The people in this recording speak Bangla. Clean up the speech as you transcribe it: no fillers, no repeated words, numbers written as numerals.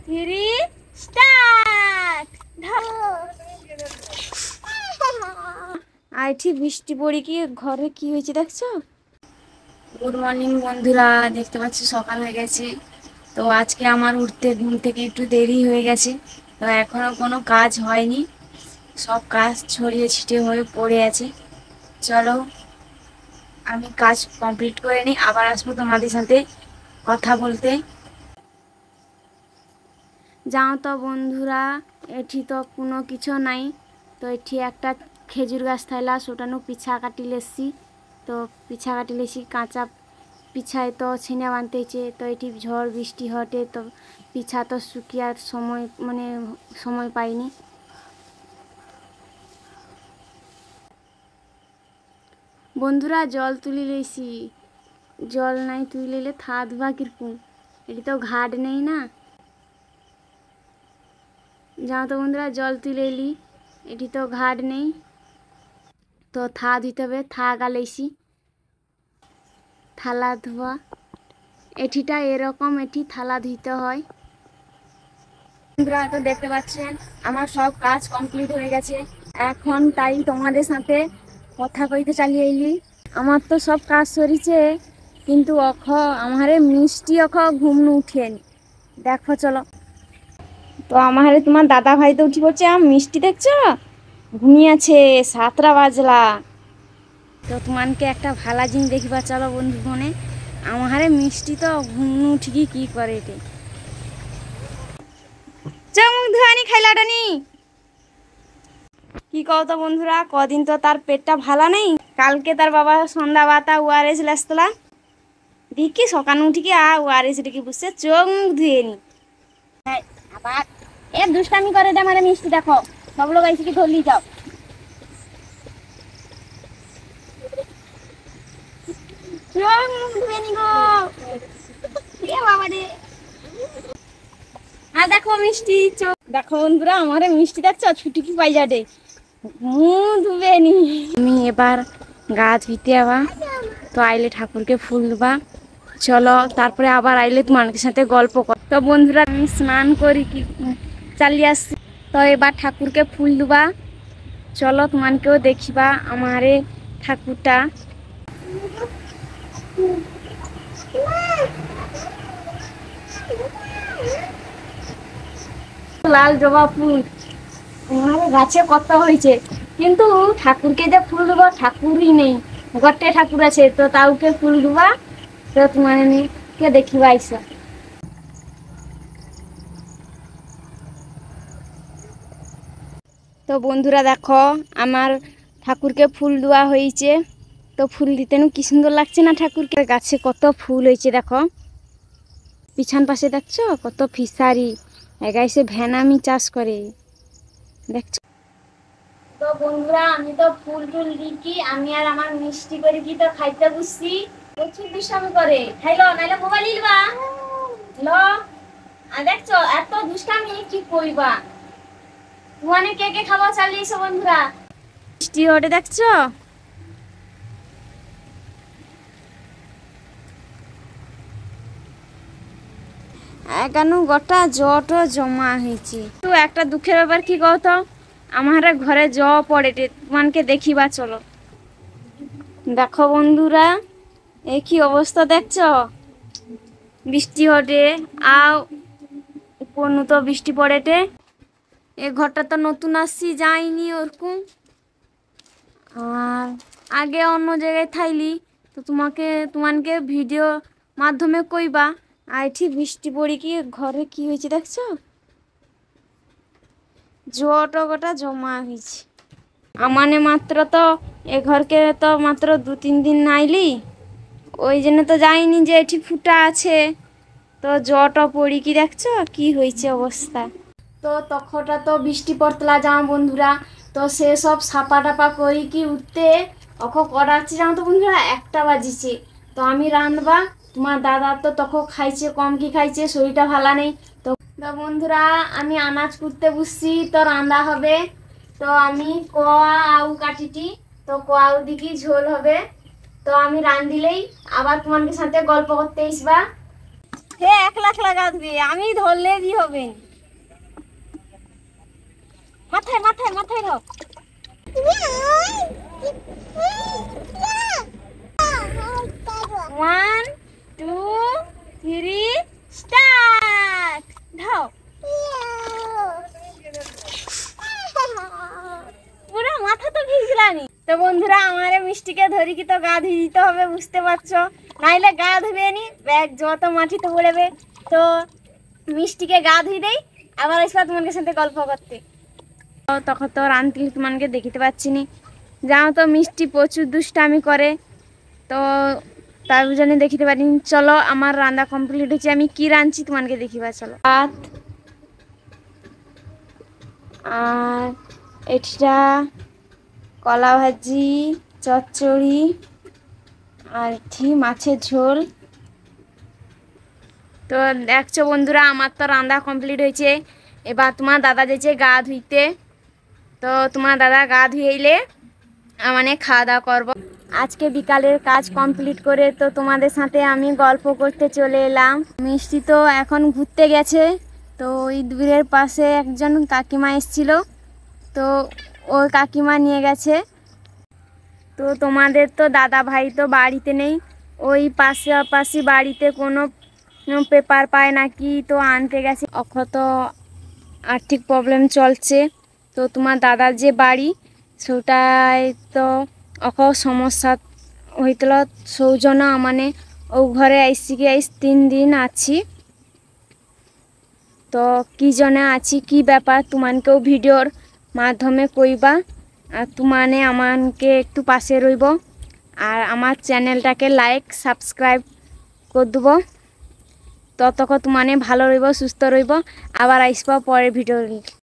Three start. আইঠি বৃষ্টি পড়ি কি ঘরে কি হয়েছে দেখছো? গুড মর্নিং বন্ধুরা, দেখতে পাচ্ছি সকাল হয়ে গেছে। তো আজকে আমার উঠতে ঘুম থেকে একটু দেরি হয়ে গেছে। তো এখনো কোনো কাজ হয়নি, সব কাজ ছড়িয়ে ছিটিয়ে হয়ে পড়ে আছে। চলো আমি কাজ কমপ্লিট করে নিই, আবার আসবো তোমাদের সাথে কথা বলতে। যাও তো বন্ধুরা, এটি তো কোনো কিছু নাই। তো এটি একটা খেজুর গাছ থাইলা সোটানো পিছা কাটি লেসি। তো পিছা কাটি লেসি কাঁচা পিছায় তো ছিনে বানতেছে। তো এটি ঝড় বৃষ্টি হটে, তো পিছা তো শুকিয়ার সময় সময় পাইনি। বন্ধুরা জল তুলি লেছি, জল নাই তুলিলে থা ধোয়া কিরকম, এটি তো ঘাট নেই না। যাও তো বন্ধুরা জল তুলে এলি, এটি তো ঘাট নেই, তো থা ধুতে হবে। থা গালেছি, থালা ধোয়া এটিটা এরকম, এটি থালা ধুতে হয়। বন্ধুরা তো দেখতে পাচ্ছেন আমার সব কাজ কমপ্লিট হয়ে গেছে। এখন তাই তোমাদের সাথে কথা কইতে চালিয়ে এলি। আমার তো সব কাজ সরিছে, কিন্তু আমারে মিষ্টি ঘুম উঠেনি। দেখো চলো, তো আমারে তোমার দাদা ভাই তো উঠি পড়ছে, মিষ্টি দেখছো ঘুমিয়ে আছে, 7টা বাজলা। তো তোমাকে একটা ভালা জিনিস দেখিবা চলো বন্ধু ফোনে। আমারে মিষ্টি তো ঘুম উঠি কি করে এটি মুখ ধোয়ানি খাইলাটানি। কি কও তো বন্ধুরা, কদিন তো তার পেটটা ভালো নেই। কালকে তার বাবা সন্ধ্যা বাতা ওয়ারেস লাসতলা দেখি সকাল উঠিকি ওয়ারেস ডেকে বুঝছে চোখ মুখ ধুয়ে নি। আবার এ দুষ্টামি করে দে মানে মিষ্টি দেখো, সব লোক আইসি কি ধরলি যাও। চোখ মুখ ধুয়ে নি গো, এ বাবা রে। আর দেখো মিষ্টি চোখ দেখো বন্ধুরা, আমারে মিষ্টি দেখছো ছুটি কি পাই যাবে, মুখ ধুবে নি। আমি এবার গা ধুইতে আবা, তো আইলে ঠাকুরকে ফুল দেবা। চলো তারপরে আবার আইলে তোমার সাথে গল্প কর। তো বন্ধুরা আমি স্নান করি কি চালিয়ে আসছি, তো এবার ঠাকুরকে ফুল দেবা। চলো তোমাকেও দেখিবা আমারে ঠাকুরটা। লাল জবা ফুল আমার গাছে কত হয়েছে, কিন্তু ঠাকুরকে যে ফুল দেবো ঠাকুরই নেই, গটে ঠাকুর আছে তো তাউকে ফুল দেবা। তো তোমার কে দেখিবা আইসা। তো বন্ধুরা দেখো আমার ঠাকুরকে ফুল দেওয়া হয়েছে। তো ফুল দিতে কি সুন্দর লাগছে না, ঠাকুরকে গাছে কত ফুল হয়েছে দেখো। পিছন পাশে দেখছো কত ফিসারি, এগাইছে ভ্যানামি চাষ করে দেখছো। তো বন্ধুরা আমি তো ফুল টুল দিকি, আমি আর আমার মিষ্টি করে কি তো খাইতে বুঝছি। প্রচুর দুষ্টামি করে, খাইলো নাইলে মোবাইল নিবা লো। আর দেখছো এত দুষ্টামি কি কইবা। তোমানে কে কে খাবার চালিয়েছো বন্ধুরা, মিষ্টি ওটে দেখছো। এখানে গোটা জট জমা হয়েছে। তো একটা দুঃখের ব্যাপার কি কত, আমার ঘরে জ পড়ে, তোমাকে দেখিবা চলো। দেখো বন্ধুরা এই কি অবস্থা দেখছো, বৃষ্টি হটে আও কোনো তো বৃষ্টি পড়েটে। এ ঘরটা তো নতুন আসছি, যাইনি ওরকম। আর আগে অন্য জায়গায় থাইলি তো তোমাকে ভিডিও মাধ্যমে কইবা। আর ঠিক বৃষ্টি পড়ি কি ঘরে কি হয়েছে দেখছো, জটটা জমা হয়েছে। আমানে মাত্র তো এ ঘরকে তো মাত্র 2-3 দিন নাইলি, ওই জন্য তো যাইনি যে এটি ফুটা আছে। তো জট পড়ি কি দেখছো কি হয়েছে অবস্থা। তো তখনটা তো বৃষ্টি পড়তলা যাও বন্ধুরা, তো সে সব সাপা টাপা করি কি উঠতে করাচ্ছি যাও তো বন্ধুরা 1টা বাজিছে। তো আমি রাঁধবা, তোমার দাদা তো তখন খাইছে কম কি খাইছে, শরীরটা ভালো নেই। তো বন্ধুরা আমি আনাজ কুটতে বুঝছি, তো রান্না হবে। তো আমি আউ কাটিটি, তো আউ দিকে ঝোল হবে। তো আমি রান্ধিলেই আবার তোমাদের সাথে গল্প করতে আসবা। হে 1 লাখ লাগাবে, আমি ধরলে কি হবে? মাথায় মাথায় মাথায় ধর। 1 2 3 স্টার্ট। ধর। পুরো মাথা তো ভিজলানি। তো বন্ধুরা, আমারে মিষ্টিকে ধরি কি তো গা ধুয়ে দিতে হবে, বুঝতে পারছো, নাইলে গা ধুবে নি ব্যাগ যত মাটিতে পড়বে। তো মিষ্টিকে গা ধুই দেই, আবার আসবা তোমাদের সাথে গল্প করতে। তখন তো আন্টি তোমাকে দেখিতে পাচ্ছি নি। জানো তো মিষ্টি প্রচুর দুষ্টামি করে, তো তার জন্য দেখিতে পারিনি। চলো, আমার রান্না কমপ্লিট হয়েছে, আমি কি রাঁধছি তোমাকে দেখিবা। চলো। ভাত আর এটা কলা ভাজি, চচ্চড়ি আর মাছের ঝোল। তো দেখছো বন্ধুরা, আমার তো রান্না কমপ্লিট হয়েছে। এবার তোমার দাদা যেছে গা ধুইতে, তো তোমার দাদা গা ধুয়ে এলে মানে খাওয়া দাওয়া করবো। আজকে বিকালের কাজ কমপ্লিট করে তো তোমাদের সাথে আমি গল্প করতে চলে এলাম। মিষ্টি তো এখন ঘুরতে গেছে, তো ওই দূরের পাশে একজন কাকিমা এসেছিল, তো ওই কাকিমা নিয়ে গেছে। তো তোমাদের তো দাদা ভাই তো বাড়িতে নেই, ওই পাশাপাশি বাড়িতে কোনো পেপার পায় নাকি, তো আনতে গেছে। অখন তো আর্থিক প্রবলেম চলছে, তো তোমার দাদার যে বাড়ি সেটাই তো অখন সমস্যা হইতল। সৌজন্য মানে ও ঘরে আইসি কি 3 দিন আছি। তো কি জন্য আছি, কি ব্যাপার তোমাকেও ভিডিওর মাধ্যমে কইবা, আর তোমানে আমাকে একটু পাশে রইব, আর আমার চ্যানেলটাকে লাইক সাবস্ক্রাইব করে দেবো। ততক্ষণ তোমানে ভালো রইব, সুস্থ রইব। আবার আসবো পরের ভিডিও।